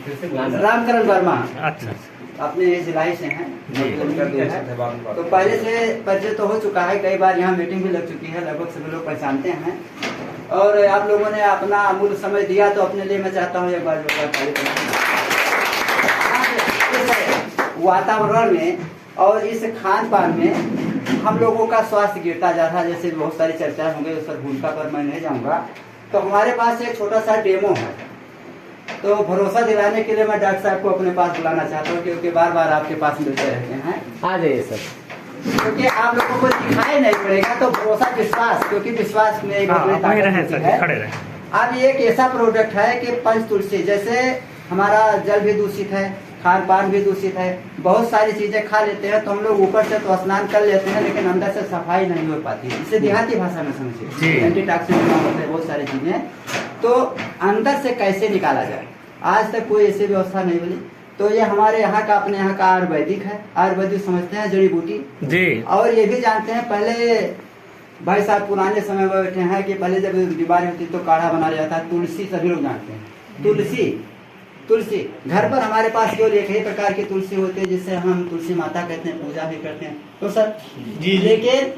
रामकरण वर्मा। अच्छा, अपने जिलाई से हैं, तो पहले से परिचय तो हो चुका है, कई बार यहाँ मीटिंग भी लग चुकी है, लगभग सभी लोग पहचानते हैं। और आप लोगों ने अपना अमूल्य समय दिया, तो अपने लिए मैं चाहता हूँ एक बार इस वातावरण में और इस खान पान में हम लोगों का स्वास्थ्य गिरता जा रहा है, जैसे बहुत सारी चर्चाएं होंगी, उस पर भूमिका पर मैं नहीं जाऊँगा। तो हमारे पास एक छोटा सा डेमो है, तो भरोसा दिलाने के लिए मैं डॉक्टर साहब को अपने पास बुलाना चाहता हूँ, क्योंकि बार बार आपके पास मिलते रहते हैं। आ जाइए सर, क्योंकि आप लोगों को दिखाई नहीं पड़ेगा, तो भरोसा विश्वास, क्योंकि विश्वास में एक खड़े रहे। अब ये एक ऐसा प्रोडक्ट है कि पंच तुलसी, जैसे हमारा जल भी दूषित है, खान पान भी दूषित है, बहुत सारी चीजें खा लेते हैं, तो हम लोग ऊपर से तो स्नान कर लेते हैं, लेकिन अंदर से सफाई नहीं हो पाती है। इसे देहाती भाषा में समझिए, एंटीटॉक्सिन होते हैं बहुत सारी चीजें, तो अंदर से कैसे निकाला जाए, आज तक कोई ऐसी व्यवस्था नहीं बनी। तो ये हमारे यहाँ का, अपने यहाँ का आयुर्वेदिक है। आयुर्वेदिक समझते हैं, जड़ी बूटी जी, और ये भी जानते हैं, पहले भाई साहब पुराने समय में बैठे हैं कि पहले जब बीमारी होती तो काढ़ा बना लिया जाता। तुलसी सभी लोग जानते हैं, तुलसी घर पर हमारे पास केवल एक ही प्रकार की तुलसी होती है, जिससे हम तुलसी माता कहते हैं, पूजा भी करते हैं। तो सर जी, लेकिन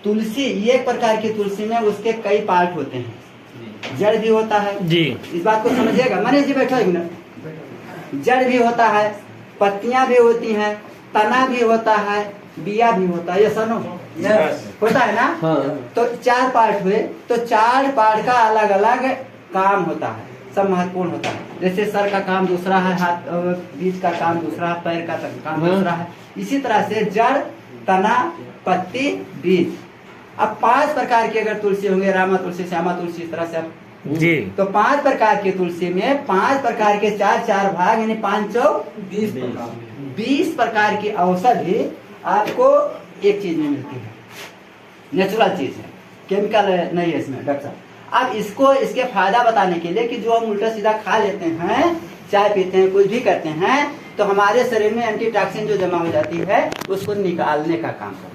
तुलसी एक प्रकार की तुलसी में उसके कई पार्ट होते हैं, जड़ भी होता है जी, इस बात को समझिएगा। मनीष जी बैठो एक मिनट। जड़ भी होता है, पत्तियां भी होती हैं, तना भी होता है, बिया भी होता है, ये सनो होता है ना। हाँ। तो 4 पार्ट हुए, तो 4 पार्ट का अलग अलग काम होता है, सब महत्वपूर्ण होता है। जैसे सर का काम दूसरा है, हाथ बीच का काम दूसरा है, पैर का काम दूसरा है। इसी तरह से जड़, तना, पत्ती, बीज। अब 5 प्रकार की अगर तुलसी होंगे, रामा तुलसी, श्यामा तुलसी, इस तरह से जी, तो 5 प्रकार की तुलसी में 5 प्रकार के 4 भाग, यानी 5 20 प्रकार की औषधि आपको एक चीज में मिलती है, नेचुरल चीज है, केमिकल नहीं है इसमें डॉक्टर साहब। अब इसको, इसके फायदा बताने के लिए कि जो हम उल्टा सीधा खा लेते हैं, चाय पीते हैं, कुछ भी करते हैं, तो हमारे शरीर में एंटीटॉक्सिन जो जमा हो जाती है, उसको निकालने का काम करता है।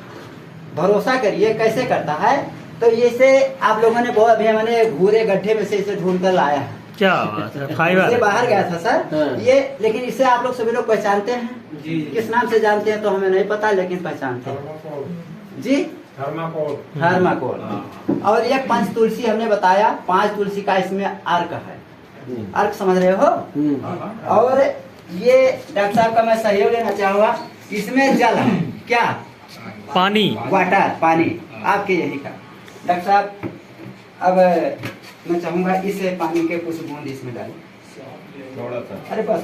भरोसा करिए कैसे करता है, तो ये से आप लोगों ने बहुत, अभी मैंने घूरे गड्ढे में से इसे ढूंढ कर लाया है। क्या फाइबर बाहर गया था सर। हाँ। ये लेकिन इसे आप लोग सभी लोग पहचानते हैं जी, किस नाम से जानते हैं तो हमें नहीं पता, लेकिन पहचानते हैं जी, थर्माकोल। और ये 5 तुलसी हमने बताया, 5 तुलसी का इसमें अर्क है, अर्क समझ रहे हो। और ये डॉक्टर साहब का मैं सहयोग लेना चाहूंगा, इसमें जल है, क्या पानी, वाटर, पानी आपके यही का। डॉक्टर साहब अब मैं चाहूंगा इस पानी के कुछ बूंद इसमें डालें थोड़ा सा, अरे बस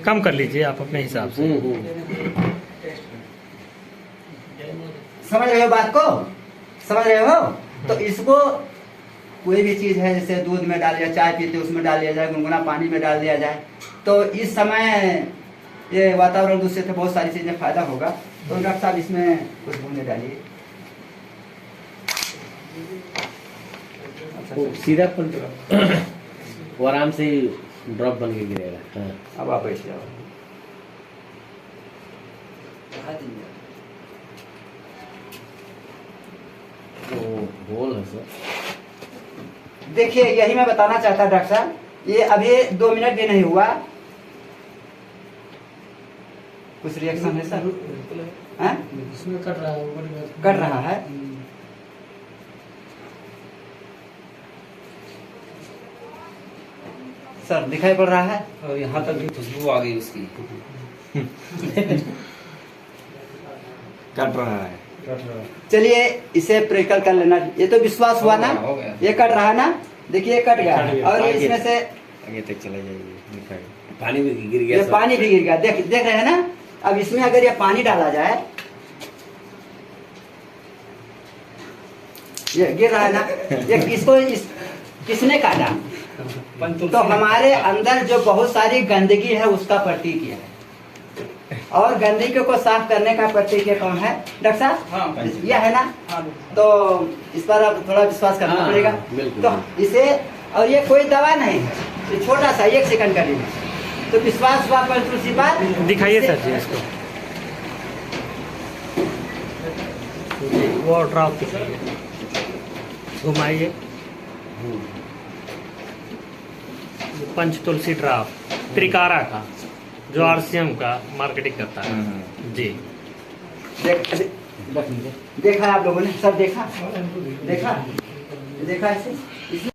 कम कर लीजिए आप अपने हिसाब से। समझ रहे हो बात को, समझ रहे हो। तो इसको कोई भी चीज है, जैसे दूध में डाल दिया, चाय पीते उसमें डाल दिया जाए, गुनगुना पानी में डाल दिया जाए, तो इस समय ये वातावरण दूषित है, बहुत सारी चीजें फायदा होगा। तो डॉक्टर साहब इसमें कुछ बूंदे डालिए, सीधा वो आराम से ड्रॉप बन के गिरेगा। हाँ। अब आप ऐसे जाओ, बोल है सर। देखिए यही मैं बताना चाहता डॉक्टर साहब, ये अभी 2 मिनट भी नहीं हुआ, कुछ रिएक्शन है सर? इसमें कट रहा है। सर दिखाई पड़ रहा है, और यहाँ तक भी खुशबू आ गई उसकी। कट रहा है। चलिए इसे प्रैक्टिकल कर लेना। ये तो विश्वास हुआ ना, ये कट रहा ना, देखिए कट गया, और इसमें से आगे तक चला जाएगा, पानी भी गिर गया, ये पानी भी गिर गया, देख रहे हैं ना। अब इसमें अगर ये पानी डाला जाए, ये गिर रहा है ना, ये इसको किसने काटा, तो हमारे अंदर जो बहुत सारी गंदगी है उसका प्रतीक है, और गंदगी को साफ करने का प्रतीक कौन है डॉक्टर साहब? हाँ, यह है ना। हाँ। तो इस पर अब थोड़ा विश्वास करना पड़ेगा। तो इसे, और ये कोई दवा नहीं है, ये छोटा सा 1 सेकंड का लिए, तो विश्वास हुआ पर तुलसी बात दिखाइए सर जी इसको, वो ड्रॉप घुमाइए। पंच तुलसी ड्राफ त्रिकारा का, जो आरसीएम का मार्केटिंग करता है जी। देखा है आप लोगों ने, सब देखा देखा देखा ऐसे